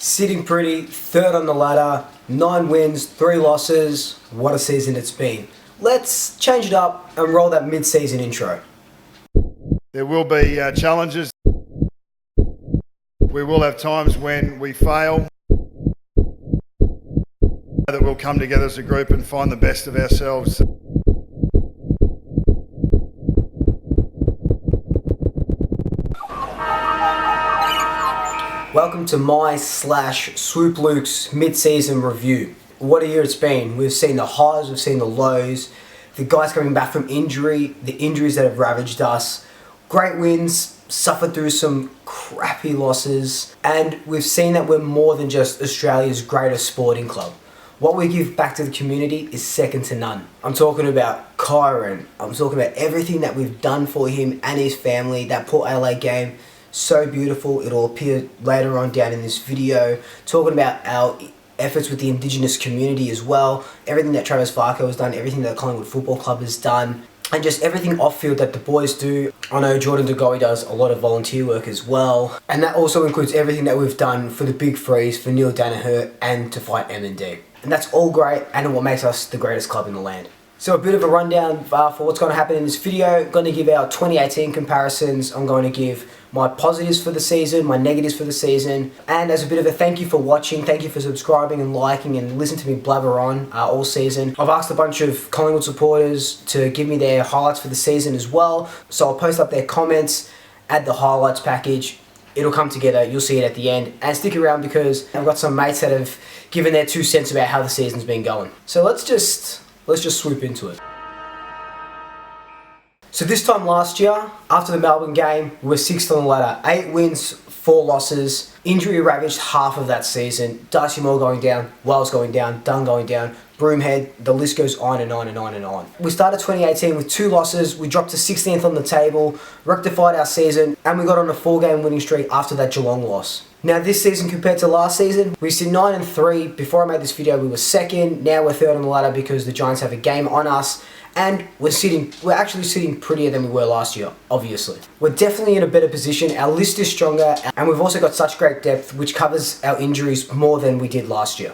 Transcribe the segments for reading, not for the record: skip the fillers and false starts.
Sitting pretty, third on the ladder, 9 wins, 3 losses. What a season it's been. Let's change it up and roll that mid-season intro. There will be challenges. We will have times when we fail. That we'll come together as a group and find the best of ourselves. Welcome to my/Swoop Luke's mid-season review. What a year it's been. We've seen the highs, we've seen the lows, the guys coming back from injury, the injuries that have ravaged us, great wins, suffered through some crappy losses, and we've seen that we're more than just Australia's greatest sporting club. What we give back to the community is second to none. I'm talking about Kyron, I'm talking about everything that we've done for him and his family. That Port LA game, so beautiful. It'll appear later on down in this video. Talking about our efforts with the Indigenous community as well. Everything that Travis Farco has done, everything that Collingwood Football Club has done, and just everything off field that the boys do. I know Jordan DeGoey does a lot of volunteer work as well. And that also includes everything that we've done for the Big Freeze, for Neil Danaher, and to fight M&D. And that's all great, and what makes us the greatest club in the land. So a bit of a rundown for what's going to happen in this video. I'm going to give our 2018 comparisons. I'm going to give my positives for the season, my negatives for the season, and as a bit of a thank you for watching, thank you for subscribing and liking and listening to me blabber on all season. I've asked a bunch of Collingwood supporters to give me their highlights for the season as well, so I'll post up their comments, add the highlights package. It'll come together, you'll see it at the end, and stick around because I've got some mates that have given their 2 cents about how the season's been going. So let's just swoop into it. So this time last year, after the Melbourne game, we were 6th on the ladder. 8 wins, 4 losses. Injury ravaged half of that season. Darcy Moore going down, Wells going down, Dunn going down, Broomhead, the list goes on and on and on and on. We started 2018 with 2 losses. We dropped to 16th on the table, rectified our season, and we got on a 4-game winning streak after that Geelong loss. Now this season compared to last season, we sit 9-3. Before I made this video, we were 2nd. Now we're 3rd on the ladder because the Giants have a game on us. And we're actually sitting prettier than we were last year, obviously. We're definitely in a better position, our list is stronger, and we've also got such great depth which covers our injuries more than we did last year.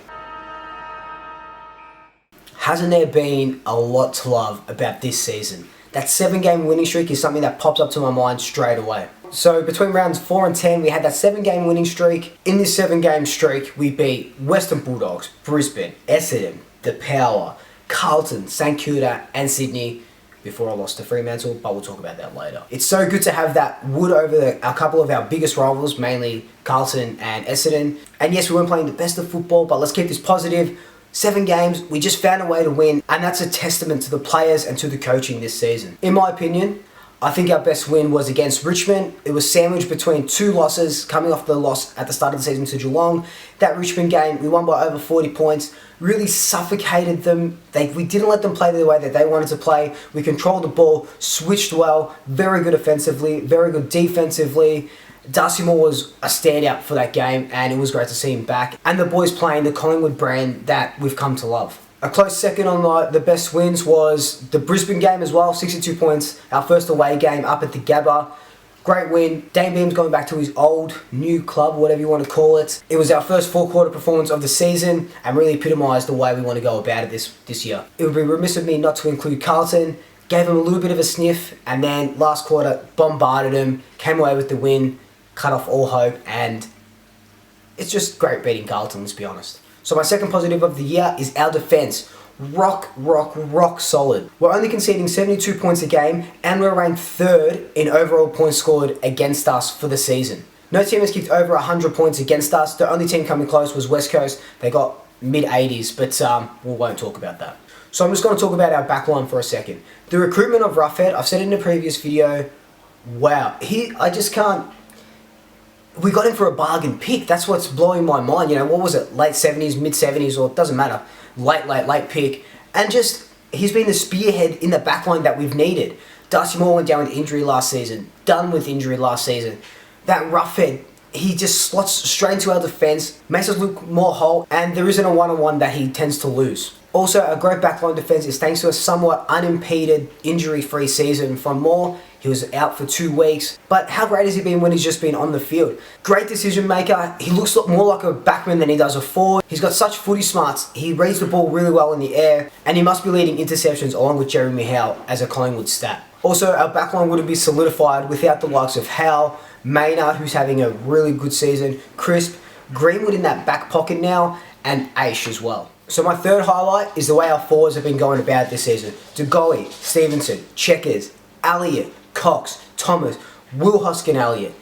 Hasn't there been a lot to love about this season? That 7-game winning streak is something that pops up to my mind straight away. So between rounds 4 and 10, we had that 7-game winning streak. In this 7-game streak, we beat Western Bulldogs, Brisbane, Essendon, The Power, Carlton, St Kilda and Sydney before I lost to Fremantle, but we'll talk about that later. It's so good to have that wood over a couple of our biggest rivals, mainly Carlton and Essendon. And yes, we weren't playing the best of football, but let's keep this positive. 7 games, we just found a way to win, and that's a testament to the players and to the coaching this season. In my opinion, I think our best win was against Richmond. It was sandwiched between 2 losses, coming off the loss at the start of the season to Geelong. That Richmond game, we won by over 40 points, really suffocated them. We didn't let them play the way that they wanted to play. We controlled the ball, switched well, very good offensively, very good defensively. Darcy Moore was a standout for that game, and it was great to see him back. And the boys playing the Collingwood brand that we've come to love. A close second on the best wins was the Brisbane game as well, 62 points, our first away game up at the Gabba. Great win. Dane Beam's going back to his new club, whatever you want to call it. It was our first 4-quarter performance of the season and really epitomised the way we want to go about it this year. It would be remiss of me not to include Carlton. Gave him a little bit of a sniff, and then last quarter bombarded him, came away with the win, cut off all hope, and it's just great beating Carlton, let's be honest. So my second positive of the year is our defence. Rock solid. We're only conceding 72 points a game, and we're ranked 3rd in overall points scored against us for the season. No team has kicked over 100 points against us. The only team coming close was West Coast. They got mid-80s, but we won't talk about that. So I'm just going to talk about our backline for a second. The recruitment of Roughhead, I've said it in a previous video, wow, I just can't. We got him for a bargain pick. That's what's blowing my mind. You know, what was it? Late 70s, mid 70s, or it doesn't matter. Late pick. And just, he's been the spearhead in the backline that we've needed. Darcy Moore went down with injury last season. Dunn with injury last season. That Roughhead, he just slots straight into our defence, makes us look more whole, and there isn't a one-on-one that he tends to lose. Also, a great backline defence is thanks to a somewhat unimpeded, injury-free season from Moore. He was out for 2 weeks. But how great has he been when he's just been on the field? Great decision maker. He looks more like a backman than he does a forward. He's got such footy smarts. He reads the ball really well in the air. And he must be leading interceptions along with Jeremy Howe as a Collingwood stat. Also, our backline wouldn't be solidified without the likes of Howe, Maynard, who's having a really good season, Crisp, Greenwood in that back pocket now, and Aish as well. So my third highlight is the way our forwards have been going about this season. DeGoey, Stevenson, Checkers, Elliott, Cox, Thomas, Will Hoskin Elliott.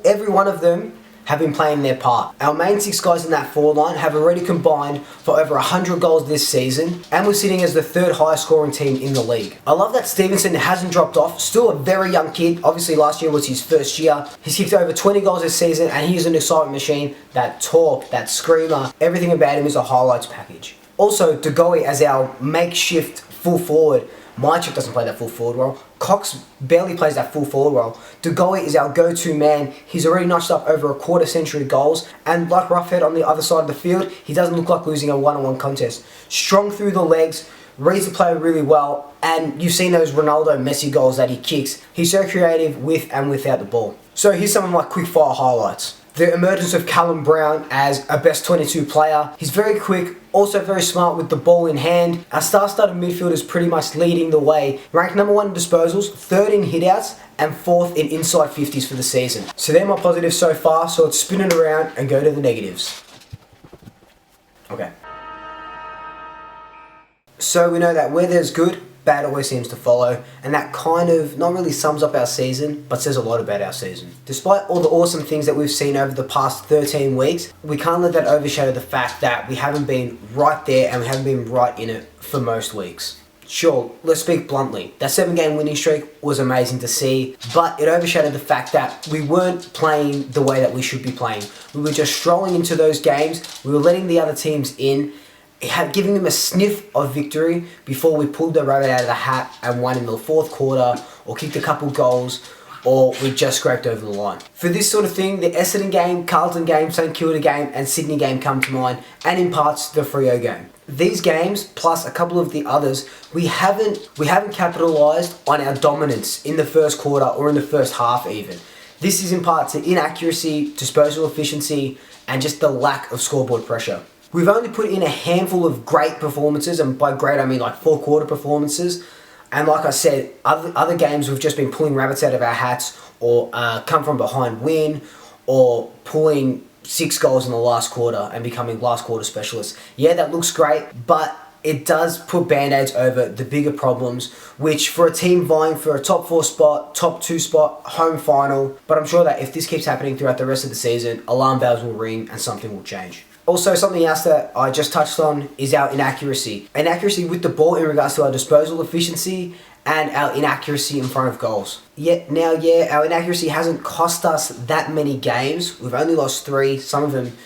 Every one of them have been playing their part. Our main 6 guys in that forward line have already combined for over 100 goals this season, and we're sitting as the 3rd highest scoring team in the league. I love that Stevenson hasn't dropped off, still a very young kid. Obviously last year was his first year. He's kicked over 20 goals this season, and he's an excitement machine. That talk, that screamer, everything about him is a highlights package. Also, DeGoey as our makeshift full forward. Mychuk doesn't play that full forward role. Cox barely plays that full forward role. DeGoey is our go-to man. He's already notched up over a quarter-century goals. And like Roughhead on the other side of the field, he doesn't look like losing a one-on-one contest. Strong through the legs, reads the play really well. And you've seen those Ronaldo Messi goals that he kicks. He's so creative with and without the ball. So here's some of my quick-fire highlights. The emergence of Callum Brown as a best 22 player. He's very quick, also very smart with the ball in hand. Our star-studded midfield is pretty much leading the way. Ranked number 1 in disposals, 3rd in hitouts, and 4th in inside 50s for the season. So they're my positives so far, so let's spin it around and go to the negatives. Okay. So we know that where there's good, bad always seems to follow, and that kind of not really sums up our season, but says a lot about our season. Despite all the awesome things that we've seen over the past 13 weeks, we can't let that overshadow the fact that we haven't been right there and we haven't been right in it for most weeks. Sure, let's speak bluntly, that 7-game winning streak was amazing to see, but it overshadowed the fact that we weren't playing the way that we should be playing. We were just strolling into those games, we were letting the other teams in, giving them a sniff of victory before we pulled the rabbit out of the hat and won in the 4th quarter, or kicked a couple goals, or we just scraped over the line. For this sort of thing, the Essendon game, Carlton game, St Kilda game, and Sydney game come to mind, and in parts the Freo game. These games, plus a couple of the others, we haven't capitalised on our dominance in the first quarter or in the first half even. This is in part to inaccuracy, disposal efficiency, and just the lack of scoreboard pressure. We've only put in a handful of great performances, and by great I mean like 4-quarter performances. And like I said, other games we've just been pulling rabbits out of our hats, or come from behind win, or pulling 6 goals in the last quarter and becoming last quarter specialists. Yeah, that looks great, but it does put band-aids over the bigger problems, which for a team vying for a top 4 spot, top 2 spot, home final, but I'm sure that if this keeps happening throughout the rest of the season, alarm bells will ring and something will change. Also, something else that I just touched on is our inaccuracy. Inaccuracy with the ball in regards to our disposal efficiency and our inaccuracy in front of goals. Our inaccuracy hasn't cost us that many games. We've only lost 3, some of them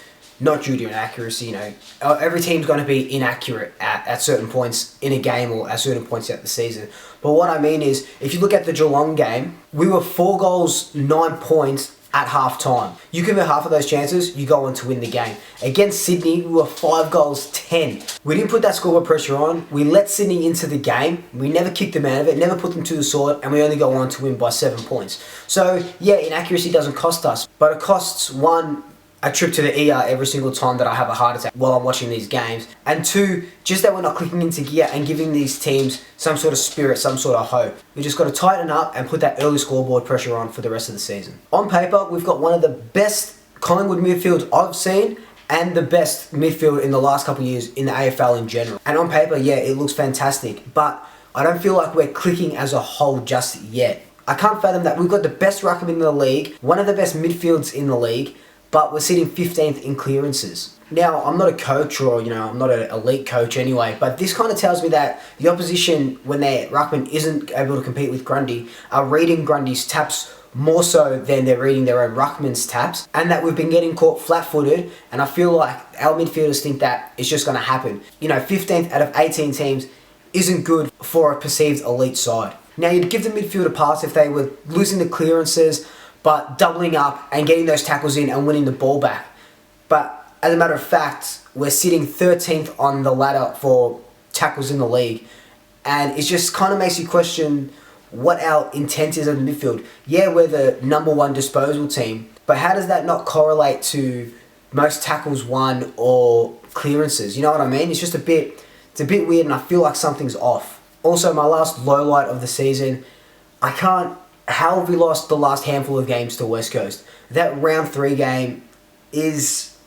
not due to inaccuracy. You know, every team's going to be inaccurate at certain points in a game or at certain points throughout the season. But what I mean is, if you look at the Geelong game, we were 4 goals, 9 points at half time. You convert half of those chances, you go on to win the game. Against Sydney, we were 5 goals, 10. We didn't put that scoreboard pressure on. We let Sydney into the game. We never kicked them out of it, never put them to the sword, and we only go on to win by 7 points. So yeah, inaccuracy doesn't cost us, but it costs, 1, a trip to the ER every single time that I have a heart attack while I'm watching these games, and 2, just that we're not clicking into gear and giving these teams some sort of spirit, some sort of hope. We just got to tighten up and put that early scoreboard pressure on for the rest of the season. On paper, we've got one of the best Collingwood midfields I've seen, and the best midfield in the last couple of years in the AFL in general. And on paper, yeah, it looks fantastic, but I don't feel like we're clicking as a whole just yet. I can't fathom that we've got the best ruckman in the league, one of the best midfields in the league, but we're sitting 15th in clearances. Now, I'm not a coach, or I'm not an elite coach anyway, but this kind of tells me that the opposition, when their ruckman isn't able to compete with Grundy, are reading Grundy's taps more so than they're reading their own ruckman's taps, and that we've been getting caught flat-footed, and I feel like our midfielders think that it's just going to happen. 15th out of 18 teams isn't good for a perceived elite side. Now, you'd give the midfield a pass if they were losing the clearances, but doubling up and getting those tackles in and winning the ball back. But as a matter of fact, we're sitting 13th on the ladder for tackles in the league, and it just kind of makes you question what our intent is in the midfield. Yeah, we're the number one disposal team, but how does that not correlate to most tackles won or clearances? You know what I mean? It's a bit weird, and I feel like something's off. Also, my last low light of the season, how have we lost the last handful of games to West Coast? That round 3 game is,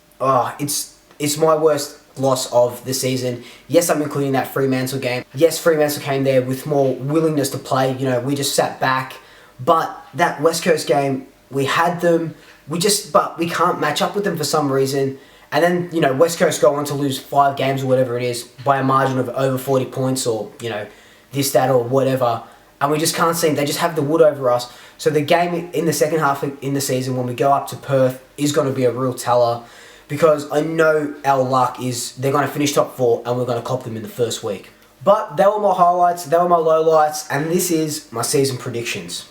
it's my worst loss of the season. Yes, I'm including that Fremantle game. Yes, Fremantle came there with more willingness to play. You know, we just sat back. But that West Coast game, we had them. But we can't match up with them for some reason. And then, you know, West Coast go on to lose 5 games or whatever it is by a margin of over 40 points or, you know, this, that, or whatever. And we just can't seem, they just have the wood over us. So the game in the second half in the season when we go up to Perth is going to be a real teller, because I know our luck is they're going to finish top 4 and we're going to cop them in the first week. But they were my highlights, they were my lowlights, and this is my season predictions.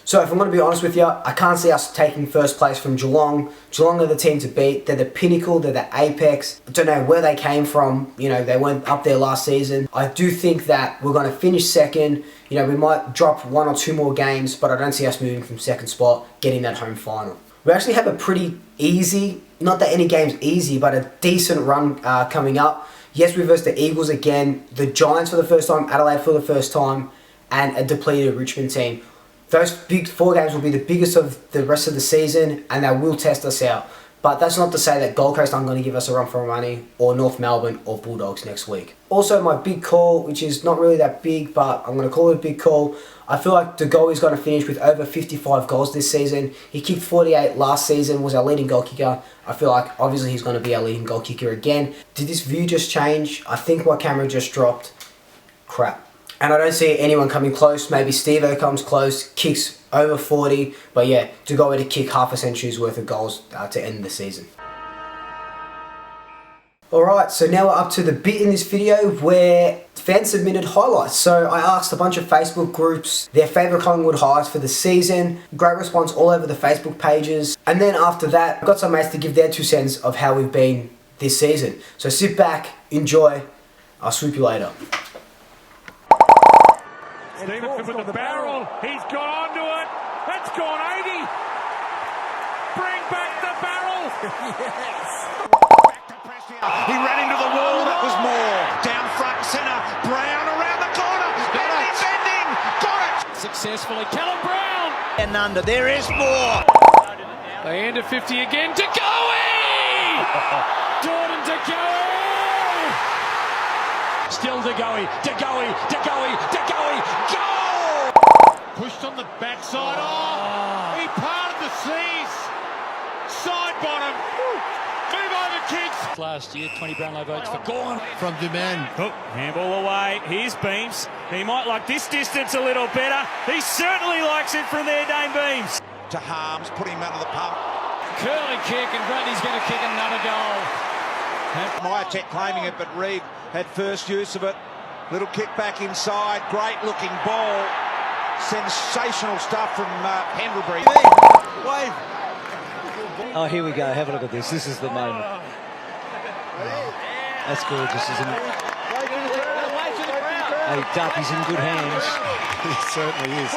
So if I'm going to be honest with you, I can't see us taking first place from Geelong. Geelong are the team to beat. They're the pinnacle. They're the apex. I don't know where they came from. You know, they weren't up there last season. I do think that we're going to finish second. You know, we might drop 1 or 2 more games, but I don't see us moving from second spot, getting that home final. We actually have a pretty easy, not that any game's easy, but a decent run coming up. Yes, we versus the Eagles again, the Giants for the first time, Adelaide for the first time, and a depleted Richmond team. Those big 4 games will be the biggest of the rest of the season, and they will test us out. But that's not to say that Gold Coast aren't going to give us a run for our money, or North Melbourne, or Bulldogs next week. Also, my big call, which is not really that big, but I'm going to call it a big call. I feel like De Goey is going to finish with over 55 goals this season. He kicked 48 last season, was our leading goal kicker. I feel like obviously he's going to be our leading goal kicker again. Did this view just change? I think my camera just dropped. Crap. And I don't see anyone coming close. Maybe Steve-O comes close, kicks over 40. But yeah, to go to kick half a century's worth of goals to end the season. Alright, so now we're up to the bit in this video where fans submitted highlights. So I asked a bunch of Facebook groups their favourite Collingwood highlights for the season. Great response all over the Facebook pages. And then after that, I got some mates to give their 2 cents of how we've been this season. So sit back, enjoy. I'll swoop you later. Stevenson with the barrel. He's gone onto it. That's gone 80. Bring back the barrel. Yes. Back to Prestia. He ran into the wall. That was more. Down front centre. Brown around the corner. Bending. Got it. Successfully. Callum Brown. And under. There is more. They end at 50 again. De Goey. Jordan De Goey. Still De Goey. De Goey. De Goey. De Goey. Goal! Pushed on the backside. Oh, he parted the seas. Side bottom. Move over, kids. Last year, 20 Brownlow votes for Gorn. From Duman. Oh, handball away. Here's Beams. He might like this distance a little better. He certainly likes it from there, Dane Beams. To Harms. Put him out of the pump. Curling kick, and Grundy's going to kick another goal. Myatech claiming it, but Reed had first use of it. Little kick back inside. Great looking ball. Sensational stuff from Pendlebury. Wave. Oh, here we go. Have a look at this. This is the moment. That's gorgeous, isn't it? Hey, Duffy's in good hands. He certainly is.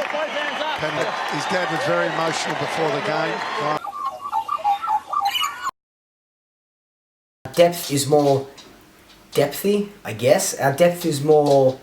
His dad was very emotional before the game. Depth is more depthy, I guess. Our depth is more